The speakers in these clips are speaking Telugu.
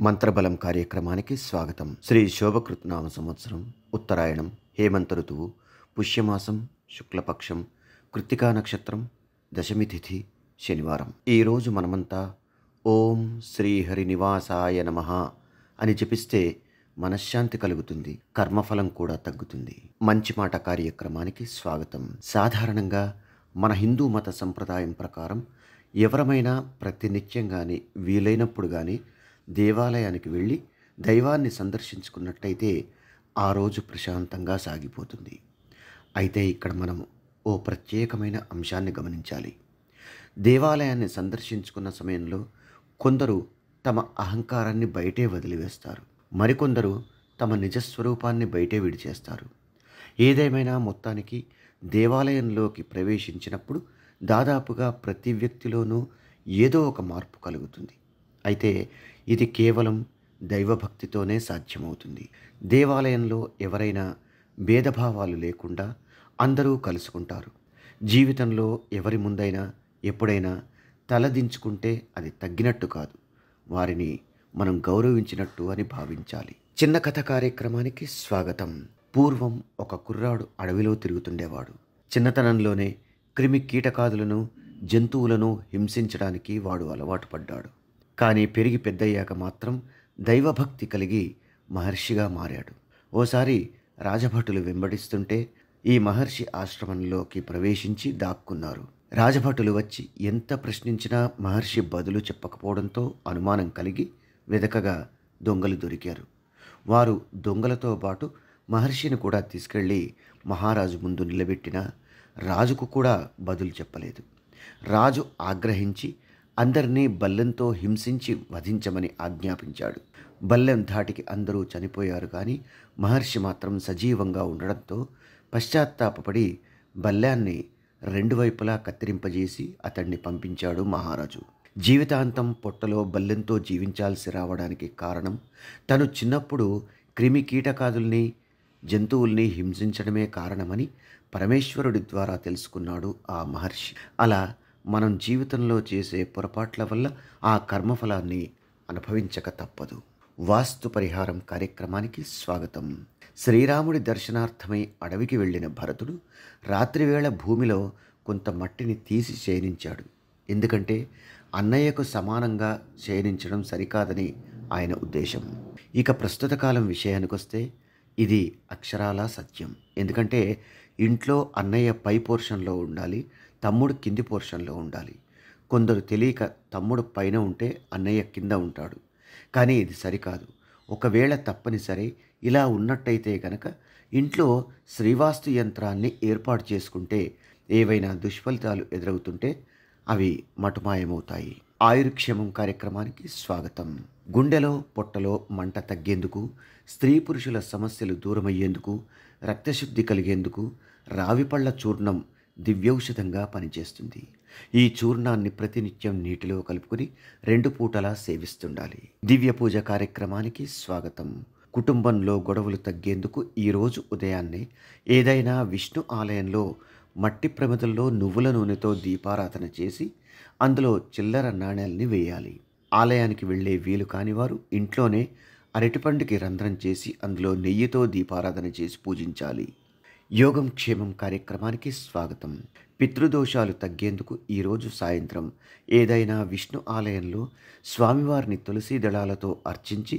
మంత్రబలం కార్యక్రమానికి స్వాగతం. శ్రీ శోభకృత్నామ సంవత్సరం, ఉత్తరాయణం, హేమంత ఋతువు, పుష్యమాసం, శుక్లపక్షం, కృత్తికా నక్షత్రం, దశమి తిథి, శనివారం. ఈరోజు మనమంతా ఓం శ్రీహరి నివాసాయ నమః అని జపిస్తే మనశ్శాంతి కలుగుతుంది, కర్మఫలం కూడా తగ్గుతుంది. మంచి మాట కార్యక్రమానికి స్వాగతం. సాధారణంగా మన హిందూ మత సంప్రదాయం ప్రకారం ఎవరమైనా ప్రతినిత్యం కానీ వీలైనప్పుడు కానీ దేవాలయానికి వెళ్ళి దైవాన్ని సందర్శించుకున్నట్టయితే ఆ రోజు ప్రశాంతంగా సాగిపోతుంది. అయితే ఇక్కడ మనం ఓ ప్రత్యేకమైన అంశాన్ని గమనించాలి. దేవాలయాన్ని సందర్శించుకున్న సమయంలో కొందరు తమ అహంకారాన్ని బయటే వదిలివేస్తారు, మరికొందరు తమ నిజస్వరూపాన్ని బయటే విడిచేస్తారు. ఏదేమైనా మొత్తానికి దేవాలయంలోకి ప్రవేశించినప్పుడు దాదాపుగా ప్రతి వ్యక్తిలోనూ ఏదో ఒక మార్పు కలుగుతుంది. అయితే ఇది కేవలం దైవభక్తితోనే సాధ్యమవుతుంది. దేవాలయంలో ఎవరైనా భేదభావాలు లేకుండా అందరూ కలుసుకుంటారు. జీవితంలో ఎవరి ముందైనా ఎప్పుడైనా తలదించుకుంటే అది తగ్గినట్టు కాదు, వారిని మనం గౌరవించినట్టు అని భావించాలి. చిన్న కథ కార్యక్రమానికి స్వాగతం. పూర్వం ఒక కుర్రాడు అడవిలో తిరుగుతుండేవాడు. చిన్నతనంలోనే క్రిమి కీటకాదులను, జంతువులను హింసించడానికి వాడు అలవాటు పడ్డాడు. కానీ పెరిగి పెద్దయ్యాక మాత్రం దైవభక్తి కలిగి మహర్షిగా మారాడు. ఓసారి రాజభటులు వెంబడిస్తుంటే ఈ మహర్షి ఆశ్రమంలోకి ప్రవేశించి దాక్కున్నారు. రాజభటులు వచ్చి ఎంత ప్రశ్నించినా మహర్షి బదులు చెప్పకపోవడంతో అనుమానం కలిగి వెదకగా దొంగలు దొరికారు. వారు దొంగలతో పాటు మహర్షిని కూడా తీసుకెళ్ళి మహారాజు ముందు నిలబెట్టినా రాజుకు కూడా బదులు చెప్పలేదు. రాజు ఆగ్రహించి అందరినీ బల్లెంతో హింసించి వధించమని ఆజ్ఞాపించాడు. బల్లెం ధాటికి అందరూ చనిపోయారు, కానీ మహర్షి మాత్రం సజీవంగా ఉండడంతో పశ్చాత్తాపపడి బల్లాన్ని రెండు వైపులా కత్తిరింపజేసి అతన్ని పంపించాడు మహారాజు. జీవితాంతం పొట్టలో బల్లెంతో జీవించాల్సి రావడానికి కారణం తను చిన్నప్పుడు క్రిమి కీటకాదుల్ని, జంతువుల్ని హింసించడమే కారణమని పరమేశ్వరుడి ద్వారా తెలుసుకున్నాడు ఆ మహర్షి. అలా మనం జీవితంలో చేసే పొరపాట్ల వల్ల ఆ కర్మఫలాన్ని అనుభవించక తప్పదు. వాస్తు పరిహారం కార్యక్రమానికి స్వాగతం. శ్రీరాముడి దర్శనార్థమై అడవికి వెళ్ళిన భరతుడు రాత్రివేళ భూమిలో కొంత మట్టిని తీసి శయనించాడు. ఎందుకంటే అన్నయ్యకు సమానంగా శయనించడం సరికాదని ఆయన ఉద్దేశం. ఇక ప్రస్తుత కాలం విషయానికొస్తే ఇది అక్షరాలా సత్యం. ఎందుకంటే ఇంట్లో అన్నయ్య పై పోర్షన్లో ఉండాలి, తమ్ముడు కింది పోర్షన్లో ఉండాలి. కొందరు తెలియక తమ్ముడు పైన ఉంటే అన్నయ్య కింద ఉంటాడు. కానీ ఇది సరికాదు. ఒకవేళ తప్పనిసరి ఇలా ఉన్నట్టయితే కనుక ఇంట్లో శ్రీవాస్తు యంత్రాన్ని ఏర్పాటు చేసుకుంటే ఏవైనా దుష్ఫలితాలు ఎదురవుతుంటే అవి మటుమాయమవుతాయి. ఆయుర్క్షేమం కార్యక్రమానికి స్వాగతం. గుండెలో, పొట్టలో మంట తగ్గేందుకు, స్త్రీ పురుషుల సమస్యలు దూరమయ్యేందుకు, రక్తశుద్ధి కలిగేందుకు రావిపళ్ళ చూర్ణం దివ్యౌషధంగా పనిచేస్తుంది. ఈ చూర్ణాన్ని ప్రతినిత్యం నీటిలో కలుపుకొని 2 పూటలా సేవిస్తుండాలి. దివ్య పూజ కార్యక్రమానికి స్వాగతం. కుటుంబంలో గొడవలు తగ్గేందుకు ఈరోజు ఉదయాన్నే ఏదైనా విష్ణు ఆలయంలో మట్టి ప్రమిదల్లో నువ్వుల నూనెతో దీపారాధన చేసి అందులో చిల్లర నాణేల్ని వేయాలి. ఆలయానికి వెళ్ళే వీలు కానివారు ఇంట్లోనే అరటిపండుకి రంధ్రం చేసి అందులో నెయ్యితో దీపారాధన చేసి పూజించాలి. యోగం క్షేమం కార్యక్రమానికి స్వాగతం. పితృదోషాలు తగ్గేందుకు ఈరోజు సాయంత్రం ఏదైనా విష్ణు ఆలయంలో స్వామివారిని తులసి దళాలతో అర్చించి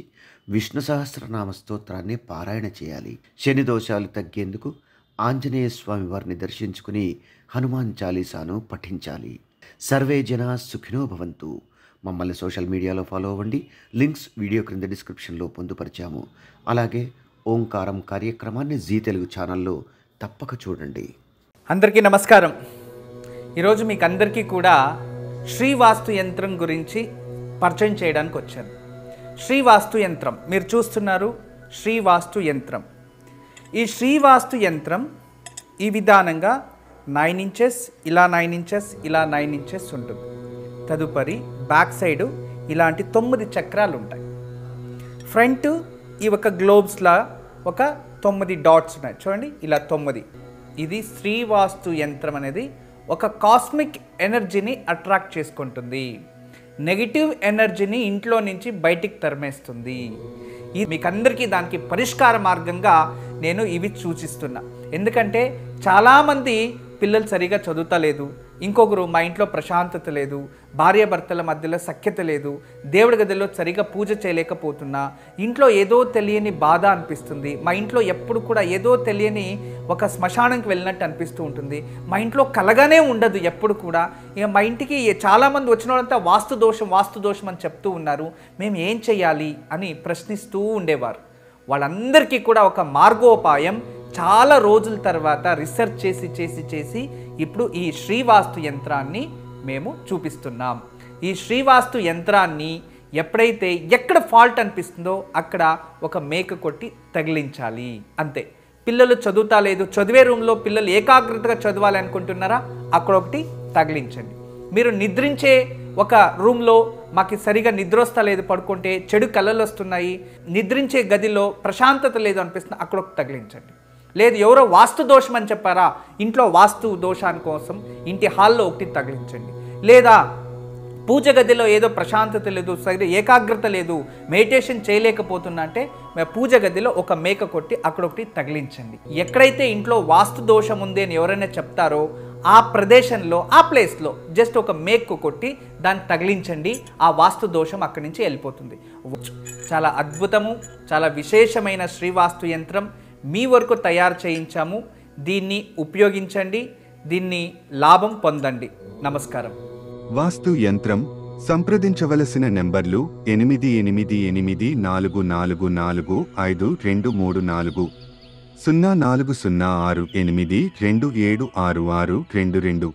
విష్ణు సహస్రనామ స్తోత్రాన్ని పారాయణ చేయాలి. శని దోషాలు తగ్గేందుకు ఆంజనేయ స్వామివారిని దర్శించుకుని హనుమాన్ చాలీసాను పఠించాలి. సర్వే జనా సుఖినో భవంతు. మమ్మల్ని సోషల్ మీడియాలో ఫాలో అవ్వండి. లింక్స్ వీడియో క్రింద డిస్క్రిప్షన్లో పొందుపరిచాము. అలాగే ఓంకారం కార్యక్రమాన్ని జీ తెలుగు ఛానల్లో తప్పక చూడండి. అందరికీ నమస్కారం. ఈరోజు మీకు అందరికీ కూడా శ్రీవాస్తు యంత్రం గురించి పరిచయం చేయడానికి వచ్చాను. శ్రీవాస్తు యంత్రం మీరు చూస్తున్నారు. శ్రీవాస్తు యంత్రం. ఈ శ్రీవాస్తు యంత్రం ఈ విధానంగా 9 ఇంచెస్, ఇలా 9 ఇంచెస్, ఇలా 9 ఇంచెస్ ఉంటుంది. తదుపరి బ్యాక్ సైడు ఇలాంటి 9 చక్రాలు ఉంటాయి. ఫ్రంట్ ఈ ఒక గ్లోబ్స్లా ఒక 9 డాట్స్ ఉన్నాయి చూడండి, ఇలా 9. ఇది శ్రీవాస్తు యంత్రం అనేది ఒక కాస్మిక్ ఎనర్జీని అట్రాక్ట్ చేసుకుంటుంది. నెగిటివ్ ఎనర్జీని ఇంట్లో నుంచి బయటికి తరిమేస్తుంది. మీకు అందరికీ దానికి పరిష్కార మార్గంగా నేను ఇవి సూచిస్తున్నా. ఎందుకంటే చాలామంది పిల్లలు సరిగా చదువుతలేదు, ఇంకొకరు మా ఇంట్లో ప్రశాంతత లేదు, భార్యాభర్తల మధ్యలో సఖ్యత లేదు, దేవుడి గదిలో సరిగా పూజ చేయలేకపోతున్నా, ఇంట్లో ఏదో తెలియని బాధ అనిపిస్తుంది, మా ఇంట్లో ఎప్పుడు కూడా ఏదో తెలియని ఒక శ్మశానంకి వెళ్ళినట్టు అనిపిస్తూ ఉంటుంది, మా ఇంట్లో కలగానే ఉండదు ఎప్పుడు కూడా. ఇక మా ఇంటికి చాలామంది వచ్చిన వాళ్ళంతా వాస్తు దోషం అని చెప్తూ ఉన్నారు, మేము ఏం చేయాలి అని ప్రశ్నిస్తూ ఉండేవారు. వాళ్ళందరికీ కూడా ఒక మార్గోపాయం చాలా రోజుల తర్వాత రీసెర్చ్ చేసి ఇప్పుడు ఈ శ్రీవాస్తు యంత్రాన్ని మేము చూపిస్తున్నాం. ఈ శ్రీవాస్తు యంత్రాన్ని ఎప్పుడైతే ఎక్కడ ఫాల్ట్ అనిపిస్తుందో అక్కడ ఒక మేక కొట్టి తగిలించాలి, అంతే. పిల్లలు చదువుతా లేదు, చదివే రూమ్లో పిల్లలు ఏకాగ్రతగా చదవాలి అనుకుంటున్నారా, అక్కడ ఒకటి తగిలించండి. మీరు నిద్రించే ఒక రూమ్లో మాకు సరిగా నిద్ర వస్తలేదు, పడుకుంటే చెడు కళలు వస్తున్నాయి, నిద్రించే గదిలో ప్రశాంతత లేదు అనిపిస్తుంది, అక్కడ ఒకటి తగిలించండి. లేదు ఎవరో వాస్తు దోషం అని చెప్పారా, ఇంట్లో వాస్తు దోషాని కోసం ఇంటి హాల్లో ఒకటి తగిలించండి. లేదా పూజ గదిలో ఏదో ప్రశాంతత లేదు, సరిగ్గా ఏకాగ్రత లేదు, మెడిటేషన్ చేయలేకపోతున్నా అంటే పూజ గదిలో ఒక మేక కొట్టి అక్కడ ఒకటి తగిలించండి. ఎక్కడైతే ఇంట్లో వాస్తు దోషం ఉంది అని ఎవరైనా చెప్తారో ఆ ప్రదేశంలో ఆ ప్లేస్లో జస్ట్ ఒక మేకు కొట్టి దాన్ని తగిలించండి, ఆ వాస్తు దోషం అక్కడి నుంచి వెళ్ళిపోతుంది. చాలా అద్భుతము, చాలా విశేషమైన శ్రీవాస్తు యంత్రం మీ వరకు తయారు చేయించాము. దీన్ని ఉపయోగించండి, దీన్ని లాభం పొందండి. నమస్కారం. వాస్తు యంత్రం సంప్రదించవలసిన నెంబర్లు 8844452344 040682766622.